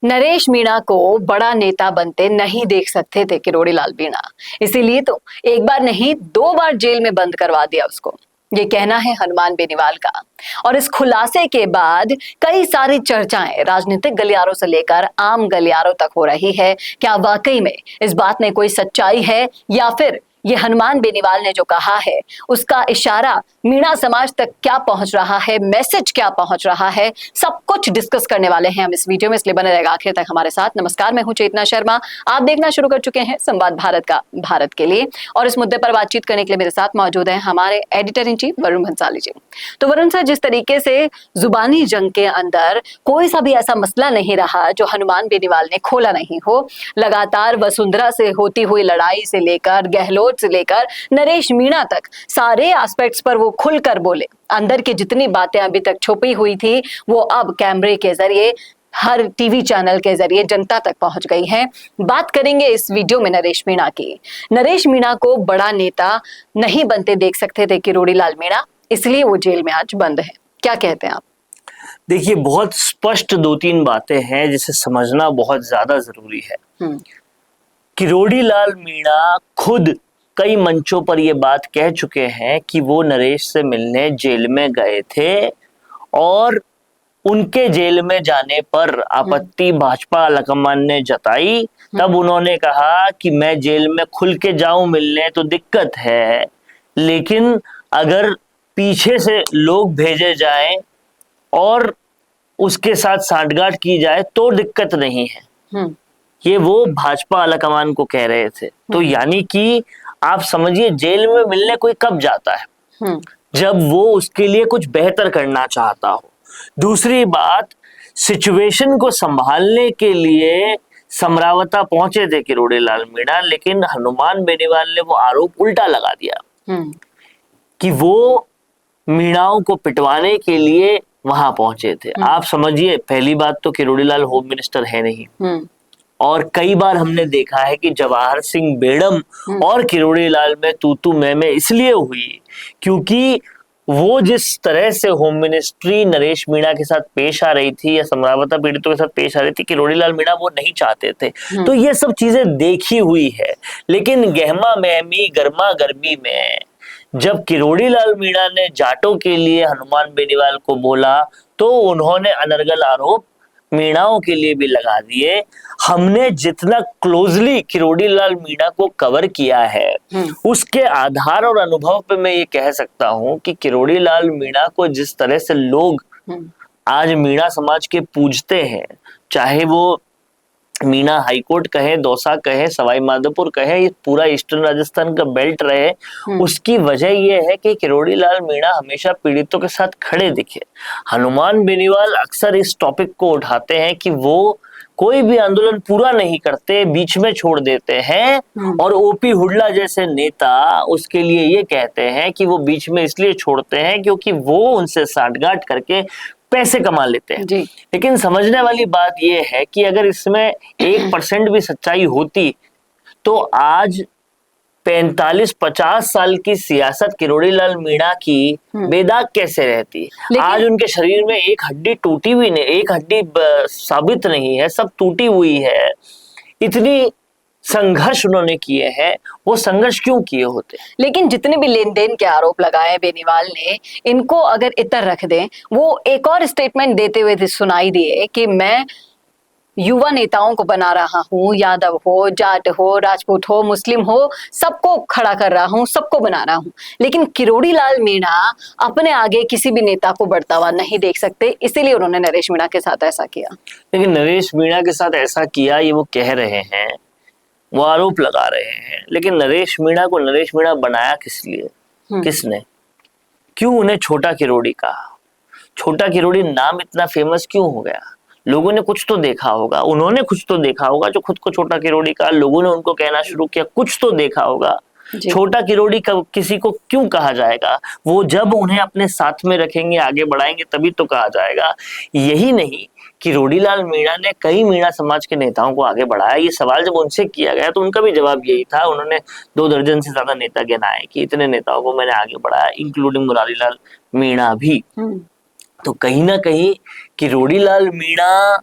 नरेश मीणा को बड़ा नेता बनते नहीं देख सकते थे किरोड़ी लाल मीणा। इसीलिए तो एक बार नहीं 2 बार जेल में बंद करवा दिया उसको। ये कहना है हनुमान बेनीवाल का। और इस खुलासे के बाद कई सारी चर्चाएं राजनीतिक गलियारों से लेकर आम गलियारों तक हो रही है। क्या वाकई में इस बात में कोई सच्चाई है, या फिर ये हनुमान बेनीवाल ने जो कहा है उसका इशारा मीणा समाज तक क्या पहुंच रहा है, मैसेज क्या पहुंच रहा है, सब कुछ डिस्कस करने वाले हैं हम इस वीडियो में, इसलिए बने रहेगा आखिर तक हमारे साथ। नमस्कार, मैं हूं चेतना शर्मा। आप देखना शुरू कर चुके हैं संवाद भारत का, भारत के लिए। और इस मुद्दे पर बातचीत करने के लिए मेरे साथ मौजूद हैं हमारे editor in chief Varun Bhansali ji. तो वरुण सर, जिस तरीके से जुबानी जंग के अंदर कोई सा भी ऐसा मसला नहीं रहा जो हनुमान बेनीवाल ने खोला नहीं हो, लगातार वसुंधरा से होती हुई लड़ाई से लेकर गहलोत से लेकर नरेश मीणा तक सारे एस्पेक्ट्स पर वो खुलकर बोले। अंदर की जितनी बातें अभी तक छुपी हुई थी वो अब कैमरे के जरिए, हर टीवी चैनल के जरिए जनता तक पहुंच गई है। बात करेंगे इस वीडियो में नरेश मीणा की। नरेश मीणा को बड़ा नेता नहीं बनते देख सकते थे किरोड़ी लाल मीणा, इसलिए वो जेल में आज बंद है। क्या कहते हैं आप? देखिए, बहुत स्पष्ट 2-3 बातें हैं जिसे समझना बहुत ज्यादा जरूरी है। किरोड़ी लाल मीणा खुद कई मंचों पर ये बात कह चुके हैं कि वो नरेश से मिलने जेल में गए थे और उनके जेल में जाने पर आपत्ति भाजपा आलाकमान ने जताई। तब उन्होंने कहा कि मैं जेल में खुल के जाऊं मिलने तो दिक्कत है, लेकिन अगर पीछे से लोग भेजे जाएं और उसके साथ सांठगांठ की जाए तो दिक्कत नहीं है। ये वो भाजपा आलाकमान को कह रहे थे। तो यानी कि आप समझिए, जेल में मिलने कोई कब जाता है? जब वो उसके लिए कुछ बेहतर करना चाहता हो। दूसरी बात, सिचुएशन को संभालने के लिए समरावता पहुंचे थे किरोड़ी लाल मीणा, लेकिन हनुमान बेनीवाल ने वो आरोप उल्टा लगा दिया कि वो मीणाओं को पिटवाने के लिए वहां पहुंचे थे। आप समझिए, पहली बात तो किरोड़ी लाल होम मिनिस्टर है नहीं, और कई बार हमने देखा है कि जवाहर सिंह बेड़म और किरोड़ी लाल में तू मैं इसलिए हुई क्योंकि वो जिस तरह से होम मिनिस्ट्री नरेश मीणा के साथ पेश आ रही थी या समरावता पीड़ितों के साथ पेश आ रही थी, किरोड़ी लाल मीणा वो नहीं चाहते थे। तो ये सब चीजें देखी हुई है। लेकिन गहमा महमी गर्मा गर्मी में जब किरोड़ी लाल मीणा ने जाटों के लिए हनुमान बेनीवाल को बोला तो उन्होंने अनर्गल आरोप मीणाओं के लिए भी लगा दिए। हमने जितना क्लोजली किरोड़ी लाल मीणा को कवर किया है उसके आधार और अनुभव पे मैं ये कह सकता हूं कि किरोड़ी लाल मीणा को जिस तरह से लोग आज मीणा समाज के पूजते हैं, चाहे वो मीणा हाईकोर्ट कहे, दौसा कहे, सवाई माधोपुर कहे, ये पूरा ईस्टर्न राजस्थान का बेल्ट रहे, उसकी वजह यह है कि किरोड़ी लाल मीणा हमेशा पीड़ितों के साथ खड़े दिखे। हनुमान बेनीवाल अक्सर इस टॉपिक को उठाते हैं कि वो कोई भी आंदोलन पूरा नहीं करते, बीच में छोड़ देते हैं, और ओपी हुड्डा जैसे नेता उसके लिए ये कहते हैं कि वो बीच में इसलिए छोड़ते हैं क्योंकि वो उनसे सांठगांठ करके पैसे कमा लेते हैं। लेकिन समझने वाली बात यह है कि अगर इसमें 1% भी सच्चाई होती तो आज 45-50 साल की सियासत किरोड़ी लाल मीणा की बेदाग कैसे रहती। आज उनके शरीर में एक हड्डी टूटी हुई नहीं, एक हड्डी साबित नहीं है, सब टूटी हुई है। इतनी संघर्ष उन्होंने किए हैं, वो संघर्ष क्यों किए होते? लेकिन जितने भी लेन देन के आरोप लगाए बेनीवाल ने, इनको अगर इतर रख दें, वो एक और स्टेटमेंट देते हुए सुनाई दिए कि मैं युवा नेताओं को बना रहा हूं, यादव हो, जाट हो, राजपूत हो, मुस्लिम हो, सबको खड़ा कर रहा हूं, सबको बना रहा हूं। लेकिन किरोड़ी लाल मीणा अपने आगे किसी भी नेता को बढ़ता हुआ नहीं देख सकते, इसीलिए उन्होंने नरेश मीणा के साथ ऐसा किया। लेकिन नरेश मीणा के साथ ऐसा किया, ये वो कह रहे हैं, वो आरोप लगा रहे हैं, लेकिन नरेश मीणा को नरेश मीणा बनाया किस लिए? किसने? क्यों उन्हें छोटा किरोड़ी कहा? छोटा किरोड़ी नाम इतना फेमस क्यों हो गया? लोगों ने कुछ तो देखा होगा, उन्होंने कुछ तो देखा होगा जो खुद को छोटा किरोड़ी कहा, लोगों ने उनको कहना शुरू किया, कुछ तो देखा होगा। छोटा किरोड़ी किसी को क्यों कहा जाएगा? वो जब उन्हें अपने साथ में रखेंगे, आगे बढ़ाएंगे, तभी तो कहा जाएगा। यही नहीं, किरोड़ी लाल मीणा ने कई मीणा समाज के नेताओं को आगे बढ़ाया। ये सवाल जब उनसे किया गया तो उनका भी जवाब यही था। उन्होंने 2 दर्जन से ज्यादा नेता गिनाए कि इतने नेताओं को मैंने आगे बढ़ाया, इंक्लूडिंग मुरारी लाल मीणा भी। तो कहीं ना कहीं किरोड़ी लाल मीणा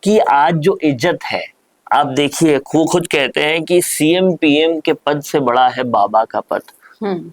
कि आज जो इज्जत है, आप देखिए वो खुद कहते हैं कि सीएम पीएम के पद से बड़ा है बाबा का पद।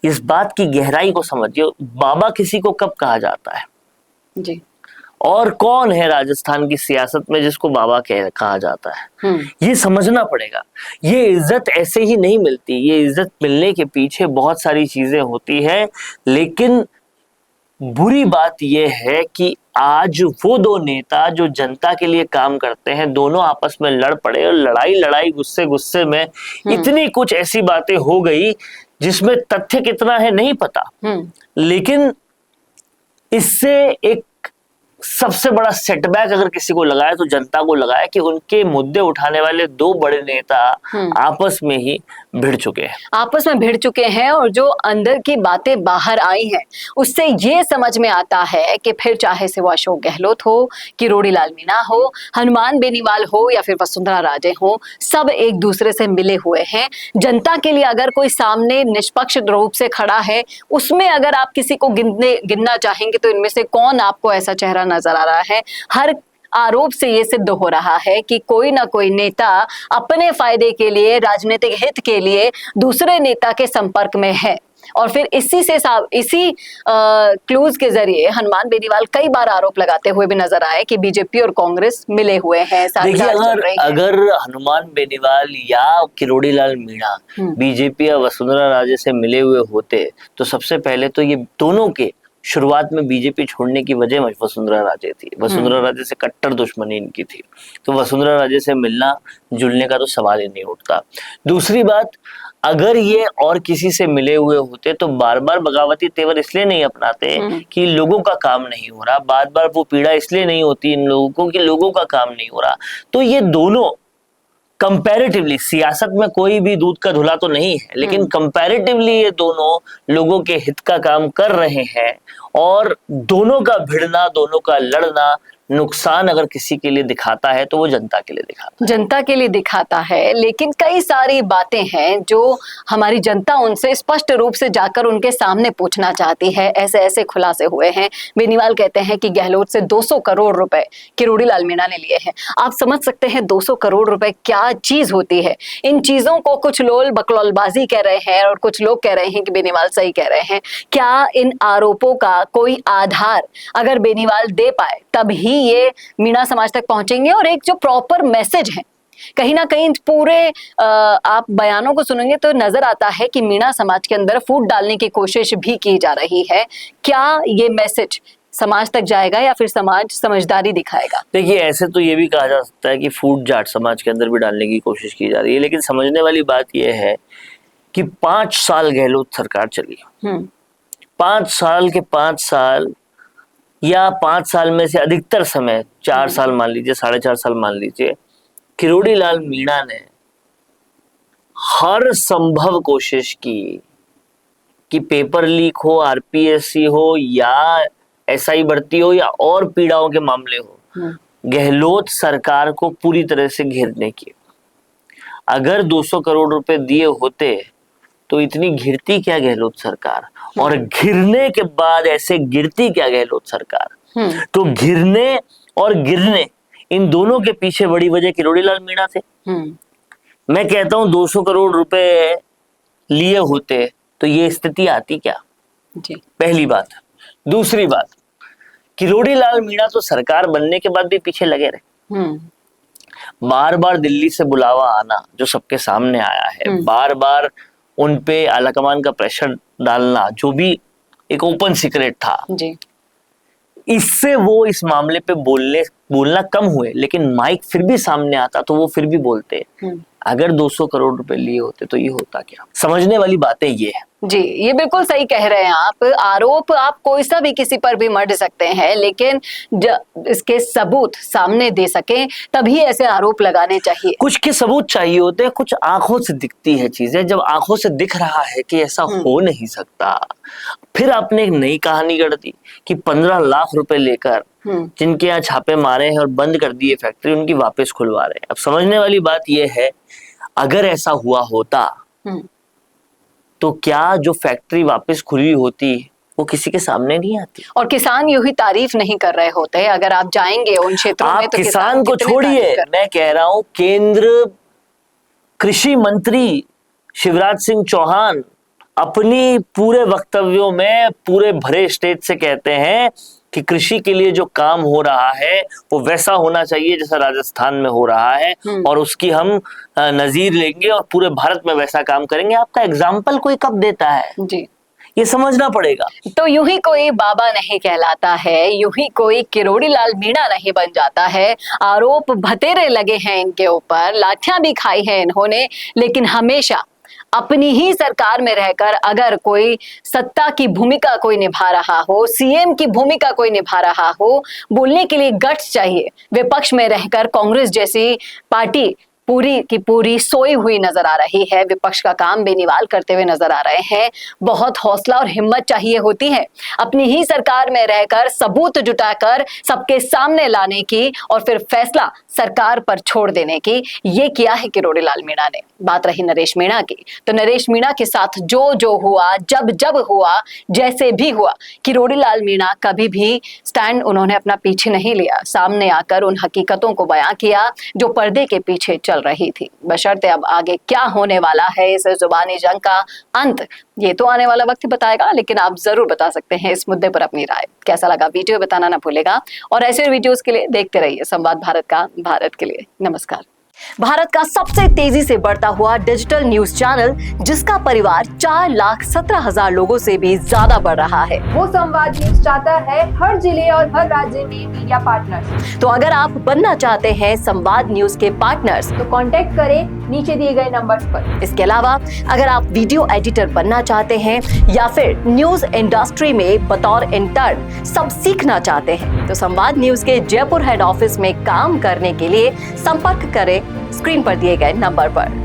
इस बात की गहराई को समझिए, बाबा किसी को कब कहा जाता है जी। और कौन है राजस्थान की सियासत में जिसको बाबा कहा जाता है, ये समझना पड़ेगा। ये इज्जत ऐसे ही नहीं मिलती, ये इज्जत मिलने के पीछे बहुत सारी चीजें होती है। लेकिन बुरी बात यह है कि आज वो दो नेता जो जनता के लिए काम करते हैं, दोनों आपस में लड़ पड़े और लड़ाई गुस्से गुस्से में इतनी कुछ ऐसी बातें हो गई जिसमें तथ्य कितना है नहीं पता। लेकिन इससे एक सबसे बड़ा सेटबैक अगर किसी को लगा है तो जनता को लगा है कि उनके मुद्दे उठाने वाले दो बड़े नेता आपस में ही भिड़ चुके हैं और जो अंदर की बातें बाहर आई हैं उससे ये समझ में आता है कि फिर चाहे से वो अशोक गहलोत हो, किरोड़ी लाल मीणा हो, हनुमान बेनीवाल हो या फिर वसुंधरा राजे हो, सब एक दूसरे से मिले हुए हैं। जनता के लिए अगर कोई सामने निष्पक्ष रूप से खड़ा है, उसमें अगर आप किसी को गिनना चाहेंगे तो इनमें से कौन आपको ऐसा चेहरा नजर आ रहा है? हर आरोप से ये सिद्ध हो रहा है कि कोई ना कोई नेता अपने फायदे के लिए, राजनीतिक हित के लिए दूसरे नेता के संपर्क में है। और फिर इसी क्लूज के जरिए हनुमान बेनीवाल कई बार आरोप लगाते हुए भी नजर आए कि बीजेपी और कांग्रेस मिले हुए हैं। देखिए, अगर हनुमान बेनीवाल या किरोड़ी लाल मीणा बीजेपी या वसुंधरा राजे से मिले हुए होते तो सबसे पहले तो ये दोनों के शुरुआत में बीजेपी छोड़ने की वजह वसुंधरा राजे थी। वसुंधरा राजे से कट्टर दुश्मनी इनकी थी, तो वसुंधरा राजे से मिलना जुलने का तो सवाल ही नहीं उठता। दूसरी बात, अगर ये और किसी से मिले हुए होते तो बार बार बगावती तेवर इसलिए नहीं अपनाते कि लोगों का काम नहीं हो रहा, बार बार वो पीड़ा इसलिए नहीं होती इन लोगों को कि लोगों का काम नहीं हो रहा। तो ये दोनों कंपैरेटिवली, सियासत में कोई भी दूध का धुला तो नहीं है, लेकिन कंपैरेटिवली ये दोनों लोगों के हित का काम कर रहे हैं। और दोनों का भिड़ना, दोनों का लड़ना नुकसान अगर किसी के लिए दिखाता है तो वो जनता के लिए दिखाता है। लेकिन कई सारी बातें हैं जो हमारी जनता उनसे स्पष्ट रूप से जाकर उनके सामने पूछना चाहती है। ऐसे ऐसे खुलासे हुए हैं। बेनीवाल कहते हैं कि गहलोत से 200 करोड़ रुपए किरोड़ी लाल मीणा ने लिए हैं। आप समझ सकते हैं 200 करोड़ रुपए क्या चीज होती है। इन चीजों को कुछ लोग बकलौलबाजी कह रहे हैं और कुछ लोग कह रहे हैं कि बेनीवाल सही कह रहे हैं। क्या इन आरोपों का कोई आधार अगर बेनीवाल दे पाए तब ही ये मीणा समाज तक पहुंचेंगे? और एक जो प्रॉपर मैसेज है, कहीं ना कहीं पूरे आप बयानों को सुनेंगे तो नजर आता है कि मीणा समाज के अंदर फूट डालने की कोशिश भी की जा रही है। क्या ये मैसेज समाज तक जाएगा या फिर समाज समझदारी दिखाएगा? देखिए, ऐसे तो ये भी कहा जा सकता है कि फूट जाट समाज के अंदर भी डालने की कोशिश की जा रही है, लेकिन समझने वाली बात यह है कि 5 साल गहलोत सरकार चली। 5 साल के 5 साल या 5 साल में से अधिकतर समय, 4 साल मान लीजिए, 4.5 साल मान लीजिए, किरोड़ी लाल मीणा ने हर संभव कोशिश की कि पेपर लीक हो, आरपीएससी हो या एसआई भर्ती हो या और पीड़ाओं के मामले हो, गहलोत सरकार को पूरी तरह से घेरने की। अगर 200 करोड़ रुपए दिए होते तो इतनी घिरती क्या गहलोत सरकार, और घिरने के बाद ऐसे गिरती क्या गहलोत सरकार। तो घिरने और गिरने, इन दोनों के पीछे बड़ी वजह किरोड़ी लाल मीणा थे। मैं कहता हूं 200 करोड़ रुपए लिए होते तो ये स्थिति आती क्या जी। पहली बात। दूसरी बात, किरोड़ी लाल मीणा तो सरकार बनने के बाद भी पीछे लगे रहे। बार बार दिल्ली से बुलावा आना जो सबके सामने आया है, बार बार उन पे आलाकमान का प्रेशर डालना जो भी एक ओपन सीक्रेट था जी। इससे वो इस मामले पे बोलना कम हुए, लेकिन माइक फिर भी सामने आता तो वो फिर भी बोलते। अगर 200 करोड़ रुपए लिए होते तो ये होता क्या? समझने वाली बातें ये है जी। ये बिल्कुल सही कह रहे हैं आप। आरोप आप कोई सा भी किसी पर भी मढ़ सकते हैं, लेकिन इसके सबूत सामने दे सके तभी ऐसे आरोप लगाने चाहिए। कुछ के सबूत चाहिए होते हैं, कुछ आंखों से दिखती है चीजें। जब आंखों से दिख रहा है कि ऐसा हो नहीं सकता, फिर आपने एक नई कहानी गढ़ दी कि 15 लाख रुपए लेकर जिनके यहाँ छापे मारे हैं और बंद कर दिए फैक्ट्री, उनकी वापस खुलवा रहे हैं। अब समझने वाली बात यह है, अगर ऐसा हुआ होता तो क्या जो फैक्ट्री वापस खुली होती वो किसी के सामने नहीं आती। और किसान यूं ही तारीफ नहीं कर रहे होते। अगर आप जाएंगे उन क्षेत्रों में आप तो किसान को कितनी छोड़िए, तारीफ कर- मैं कह रहा हूं केंद्र कृषि मंत्री शिवराज सिंह चौहान अपनी पूरे वक्तव्यों में पूरे भरे स्टेज से कहते हैं कि कृषि के लिए जो काम हो रहा है वो वैसा होना चाहिए जैसा राजस्थान में हो रहा है, और उसकी हम नजीर लेंगे और पूरे भारत में वैसा काम करेंगे। आपका एग्जाम्पल कोई कब देता है, जी, ये समझना पड़ेगा। तो यूं ही कोई बाबा नहीं कहलाता है, यूं ही कोई किरोड़ी लाल मीणा नहीं बन जाता है। आरोप भतेरे लगे हैं इनके ऊपर, लाठियां भी खाई हैं इन्होंने, लेकिन हमेशा अपनी ही सरकार में रहकर अगर कोई सत्ता की भूमिका कोई निभा रहा हो, सीएम की भूमिका कोई निभा रहा हो, बोलने के लिए गट्स चाहिए। विपक्ष में रहकर कांग्रेस जैसी पार्टी पूरी की पूरी सोई हुई नजर आ रही है, विपक्ष का काम बेनीवाल करते हुए नजर आ रहे हैं। बहुत हौसला और हिम्मत चाहिए होती है अपनी ही सरकार में रहकर सबूत जुटाकर सबके सामने लाने की और फिर फैसला सरकार पर छोड़ देने की। ये किया है किरोड़ी लाल मीणा ने। बात रही नरेश मीणा की, तो नरेश मीणा के साथ जो जो हुआ, जब जब हुआ, जैसे भी हुआ, किरोड़ी लाल मीणा कभी भी स्टैंड उन्होंने अपना पीछे नहीं लिया। सामने आकर उन हकीकतों को बयां किया जो पर्दे के पीछे चल रही थी। बशर्ते अब आगे क्या होने वाला है इस जुबानी जंग का अंत, ये तो आने वाला वक्त बताएगा, लेकिन आप जरूर बता सकते हैं इस मुद्दे पर अपनी राय। कैसा लगा वीडियो बताना ना भूलेगा, और ऐसे वीडियोस के लिए देखते रहिए संवाद भारत का, भारत के लिए। नमस्कार। भारत का सबसे तेजी से बढ़ता हुआ डिजिटल न्यूज चैनल, जिसका परिवार 4,17,000 लोगों से भी ज्यादा बढ़ रहा है, वो संवाद न्यूज चाहता है हर जिले और हर राज्य में मीडिया पार्टनर्स। तो अगर आप बनना चाहते हैं संवाद न्यूज के पार्टनर्स, तो कांटेक्ट करें नीचे दिए गए नंबर्स पर। इसके अलावा अगर आप वीडियो एडिटर बनना चाहते हैं या फिर न्यूज इंडस्ट्री में बतौर इंटर्न सब सीखना चाहते हैं, तो संवाद न्यूज के जयपुर हेड ऑफिस में काम करने के लिए संपर्क करें स्क्रीन पर दिए गए नंबर पर।